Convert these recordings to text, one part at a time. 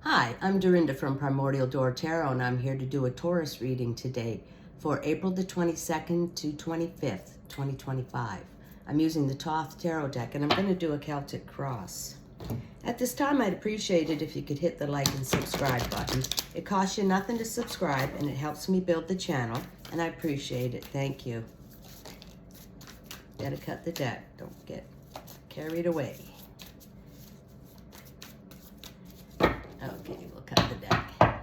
Hi, I'm Dorinda from PrimordialDor Tarot, and I'm here to do a Taurus reading today for April the 22nd to 25th, 2025. I'm using the Thoth Tarot deck, and I'm going to do a Celtic cross. At this time, I'd appreciate it if you could hit the like and subscribe button. It costs you nothing to subscribe, and it helps me build the channel, and I appreciate it. Thank you. Gotta cut the deck. Don't get carried away. Okay, we'll cut the deck.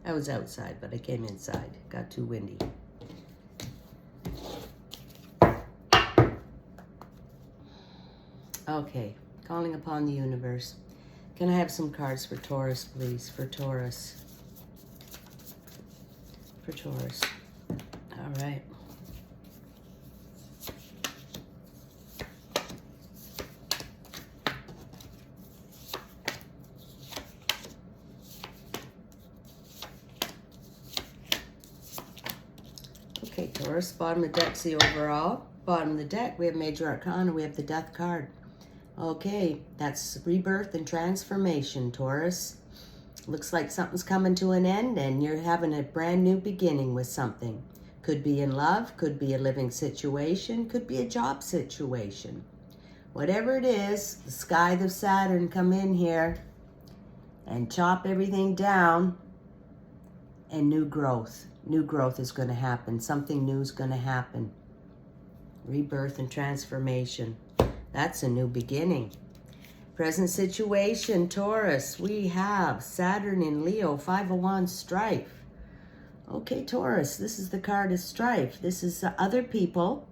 I was outside, but I came inside. Got too windy. Okay, calling upon the universe. Can I have some cards for Taurus, please? For Taurus. For Taurus. All right. Okay, Taurus, bottom of the deck's the overall. Bottom of the deck, we have Major Arcana, we have the Death card. Okay, that's rebirth and transformation, Taurus. Looks like something's coming to an end and you're having a brand new beginning with something. Could be in love, could be a living situation, could be a job situation. Whatever it is, the scythe of Saturn come in here and chop everything down, and new growth. New growth is going to happen. Something new is going to happen. Rebirth and transformation. That's a new beginning. Present situation, Taurus. We have Saturn in Leo, Five of Wands, strife. Okay, Taurus, this is the card of strife. This is other people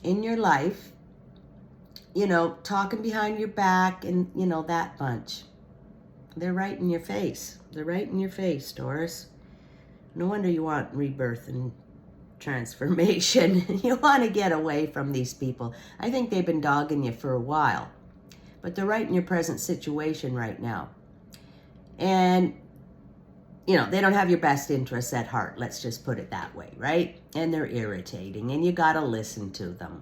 in your life, you know, talking behind your back and, you know, that bunch. They're right in your face. They're right in your face, Taurus. No wonder you want rebirth and transformation. You want to get away from these people. I think they've been dogging you for a while, but they're right in your present situation right now. And, you know, they don't have your best interests at heart. Let's just put it that way, right? And they're irritating, and you got to listen to them.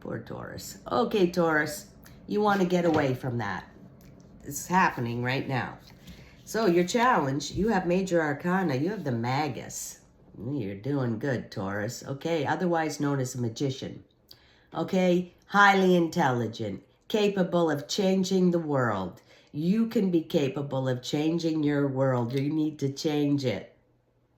Poor Taurus. Okay, Taurus, you want to get away from that. It's happening right now. So your challenge, you have Major Arcana, you have the Magus. You're doing good, Taurus. Okay, otherwise known as a magician. Okay, highly intelligent, capable of changing the world. You can be capable of changing your world. You need to change it,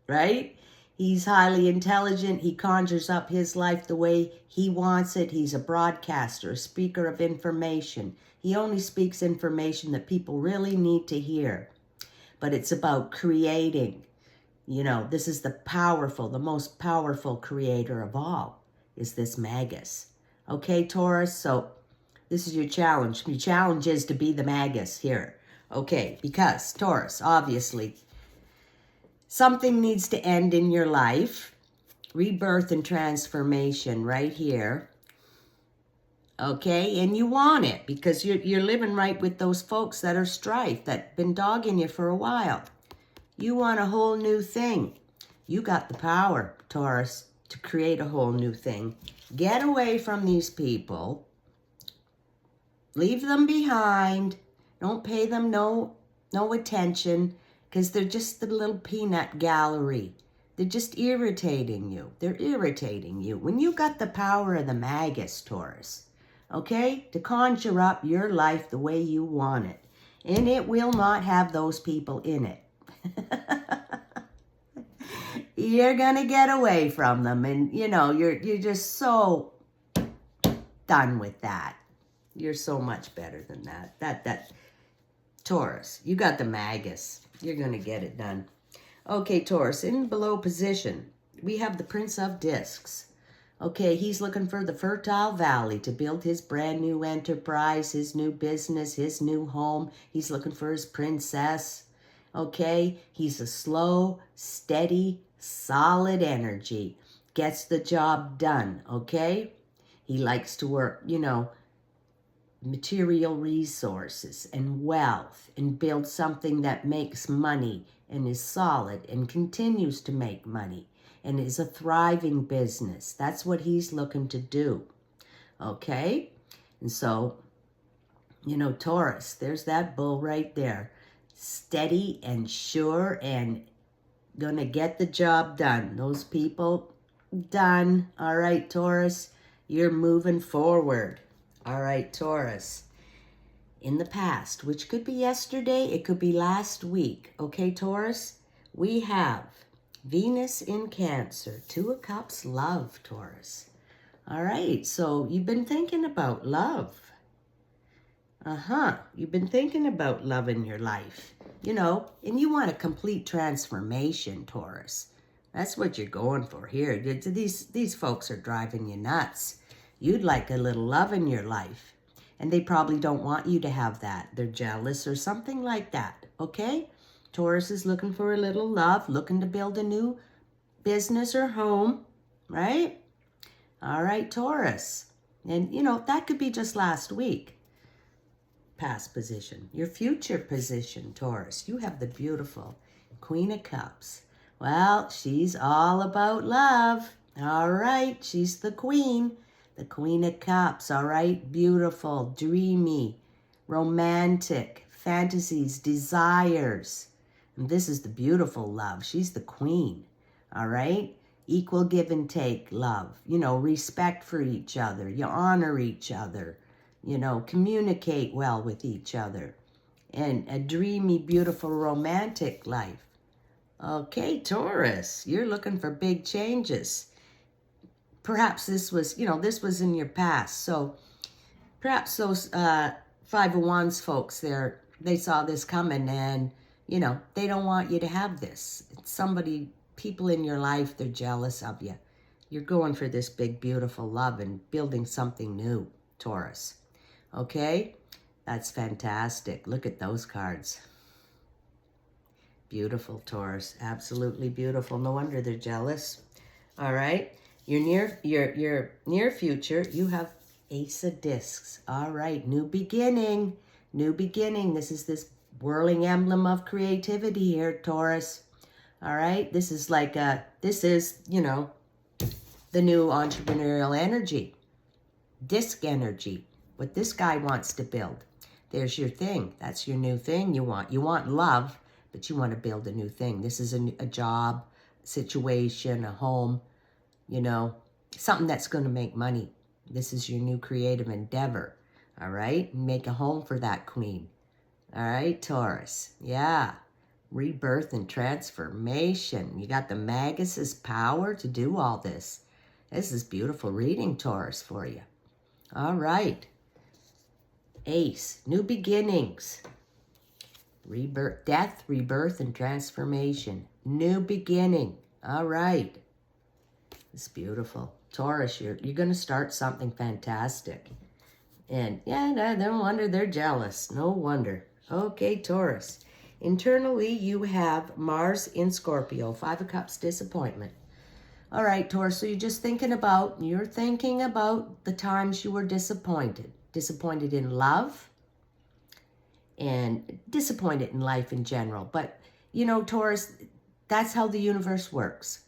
right? He's highly intelligent. He conjures up his life the way he wants it. He's a broadcaster, a speaker of information. He only speaks information that people really need to hear. But it's about creating. You know, this is the most powerful creator of all, is this Magus. Okay, Taurus, so this is your challenge. Your challenge is to be the Magus here. Okay, because, Taurus, obviously, something needs to end in your life. Rebirth and transformation right here. Okay, and you want it because you're living right with those folks that are strife, that been dogging you for a while. You want a whole new thing. You got the power, Taurus, to create a whole new thing. Get away from these people. Leave them behind. Don't pay them no attention because they're just the little peanut gallery. They're just irritating you. They're irritating you. When you got the power of the Magus, Taurus, okay, to conjure up your life the way you want it. And it will not have those people in it. You're going to get away from them. And, you know, you're just so done with that. You're so much better than that. That Taurus, you got the Magus. You're going to get it done. Okay, Taurus, in below position, we have the Prince of Discs. Okay, he's looking for the fertile valley to build his brand new enterprise, his new business, his new home. He's looking for his princess. Okay, he's a slow, steady, solid energy. Gets the job done, okay? He likes to work, you know, material resources and wealth and build something that makes money and is solid and continues to make money and is a thriving business. That's what he's looking to do, okay? And so You know, Taurus, there's that bull right there. Steady and sure and gonna get the job done. Those people, done. All right, Taurus, you're moving forward. All right, Taurus. In the past, which could be yesterday, it could be last week. Okay, Taurus, we have Venus in Cancer, Two of Cups, love, Taurus. All right, so you've been thinking about love. You've been thinking about love in your life, you know, and you want a complete transformation, Taurus. That's what you're going for here. These folks are driving you nuts. You'd like a little love in your life, and they probably don't want you to have that. They're jealous or something like that, okay? Taurus is looking for a little love, looking to build a new business or home, right? All right, Taurus. And, you know, that could be just last week. Past position. Your future position, Taurus. You have the beautiful Queen of Cups. Well, she's all about love. All right, she's the Queen. The Queen of Cups, all right? Beautiful, dreamy, romantic, fantasies, desires. And this is the beautiful love. She's the Queen, all right? Equal give and take love. You know, respect for each other. You honor each other. You know, communicate well with each other. And a dreamy, beautiful, romantic life. Okay, Taurus, you're looking for big changes. Perhaps this was, you know, this was in your past. So perhaps those Five of Wands folks there, they saw this coming and, you know, they don't want you to have this. It's somebody, people in your life, they're jealous of you. You're going for this big, beautiful love and building something new, Taurus. Okay, that's fantastic. Look at those cards. Beautiful, Taurus. Absolutely beautiful. No wonder they're jealous. All right, your near future, you have Ace of Discs. All right, new beginning. New beginning. This is this whirling emblem of creativity here, Taurus. All right, this is like this is, you know, the new entrepreneurial energy. Disc energy. What this guy wants to build. There's your thing. That's your new thing you want. You want love, but you want to build a new thing. This is a job, situation, a home, you know, something that's going to make money. This is your new creative endeavor, all right? Make a home for that queen, all right, Taurus? Yeah, rebirth and transformation. You got the Magus's power to do all this. This is beautiful reading, Taurus, for you. All right. Ace, new beginnings, rebirth, death, rebirth, and transformation. New beginning. All right. It's beautiful. Taurus, you're going to start something fantastic. And yeah, no wonder they're jealous. No wonder. Okay, Taurus. Internally, you have Mars in Scorpio. Five of Cups, disappointment. All right, Taurus, so you're thinking about the times you were disappointed. Disappointed in love and disappointed in life in general. But, you know, Taurus, that's how the universe works.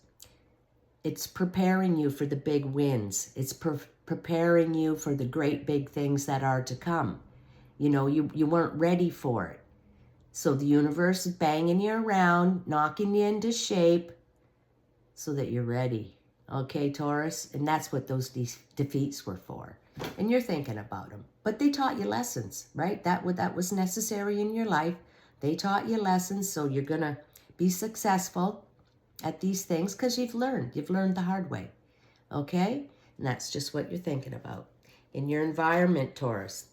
It's preparing you for the big wins. It's preparing you for the great big things that are to come. You know, you weren't ready for it. So the universe is banging you around, knocking you into shape so that you're ready. Okay, Taurus? And that's what those defeats were for. And you're thinking about them. But they taught you lessons, right? That was necessary in your life. They taught you lessons, so you're going to be successful at these things because you've learned. You've learned the hard way, okay? And that's just what you're thinking about. In your environment, Taurus,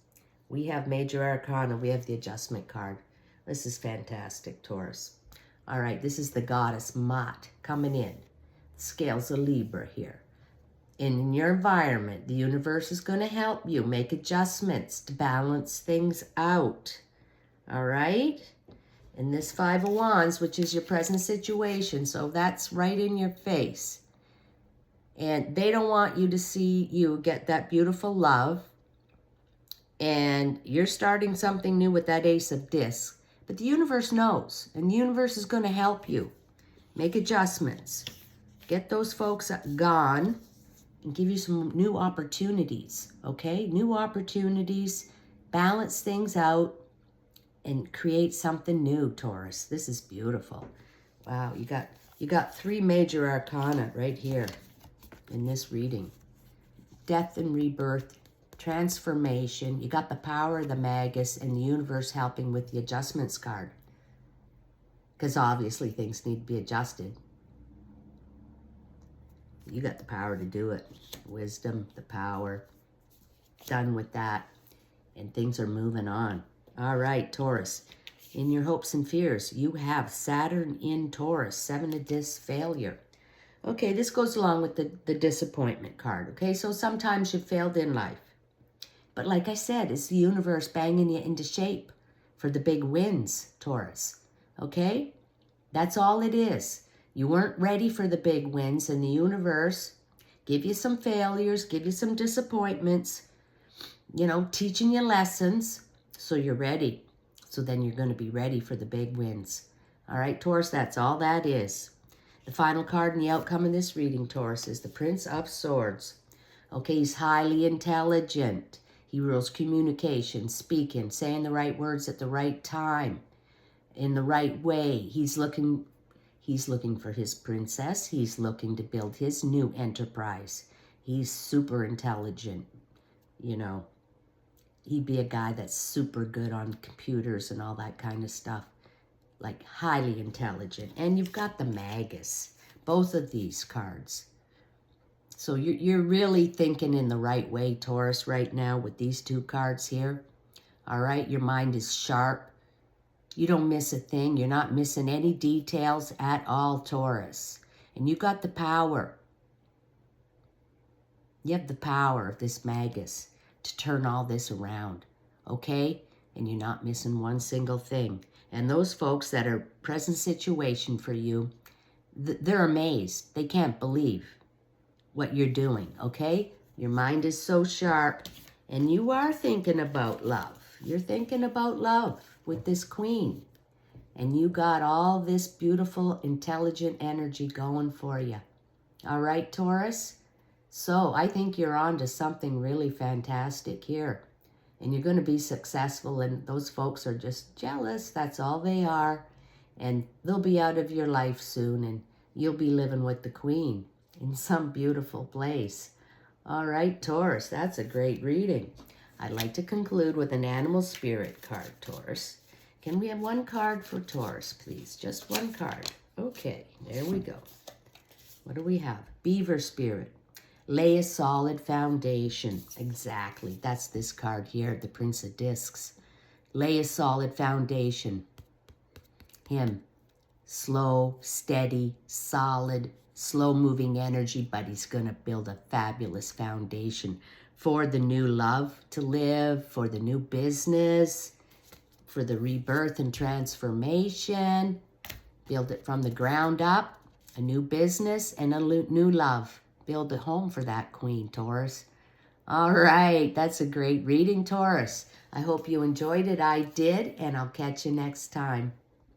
we have Major Arcana. We have the Adjustment card. This is fantastic, Taurus. All right, this is the Goddess Mot coming in. Scales of Libra here. In your environment, the universe is going to help you make adjustments to balance things out. All right? And this Five of Wands, which is your present situation, so that's right in your face. And they don't want you to see you get that beautiful love. And you're starting something new with that Ace of Discs. But the universe knows, and the universe is going to help you make adjustments. Get those folks gone and give you some new opportunities, okay? New opportunities balance things out and create something new, Taurus. This is beautiful. Wow, you got 3 major arcana right here in this reading. Death and rebirth, transformation. You got the power of the Magus and the universe helping with the adjustments card. Because obviously things need to be adjusted. You got the power to do it. Wisdom, the power. Done with that. And things are moving on. All right, Taurus. In your hopes and fears, you have Saturn in Taurus. 7 of discs, failure. Okay, this goes along with the disappointment card. Okay, so sometimes you failed in life. But like I said, it's the universe banging you into shape for the big wins, Taurus. Okay? That's all it is. You weren't ready for the big wins, and the universe give you some failures, give you some disappointments, you know, teaching you lessons so you're ready. So then you're going to be ready for the big wins. All right, Taurus, that's all that is. The final card in the outcome of this reading, Taurus, is the Prince of Swords. Okay, he's highly intelligent. He rules communication, speaking, saying the right words at the right time, in the right way. He's looking for his princess. He's looking to build his new enterprise. He's super intelligent. You know, he'd be a guy that's super good on computers and all that kind of stuff. Like highly intelligent. And you've got the Magus. Both of these cards. So you're really thinking in the right way, Taurus, right now with these 2 cards here. All right, your mind is sharp. You don't miss a thing. You're not missing any details at all, Taurus. And you got the power. You have the power of this Magus to turn all this around, okay? And you're not missing one single thing. And those folks that are present situation for you, they're amazed. They can't believe what you're doing, okay? Your mind is so sharp, and you are thinking about love. You're thinking about love with this Queen. And you got all this beautiful, intelligent energy going for you. All right, Taurus? So I think you're on to something really fantastic here. And you're going to be successful, and those folks are just jealous. That's all they are. And they'll be out of your life soon, and you'll be living with the Queen in some beautiful place. All right, Taurus, that's a great reading. I'd like to conclude with an animal spirit card, Taurus. Can we have 1 card for Taurus, please? Just 1 card. Okay, there we go. What do we have? Beaver spirit. Lay a solid foundation. Exactly. That's this card here, the Prince of Discs. Lay a solid foundation. Him. Slow, steady, solid, slow-moving energy, but he's going to build a fabulous foundation for the new love to live, for the new business, for the rebirth and transformation. Build it from the ground up, a new business and a new love. Build a home for that Queen, Taurus. All right, that's a great reading, Taurus. I hope you enjoyed it. I did, and I'll catch you next time.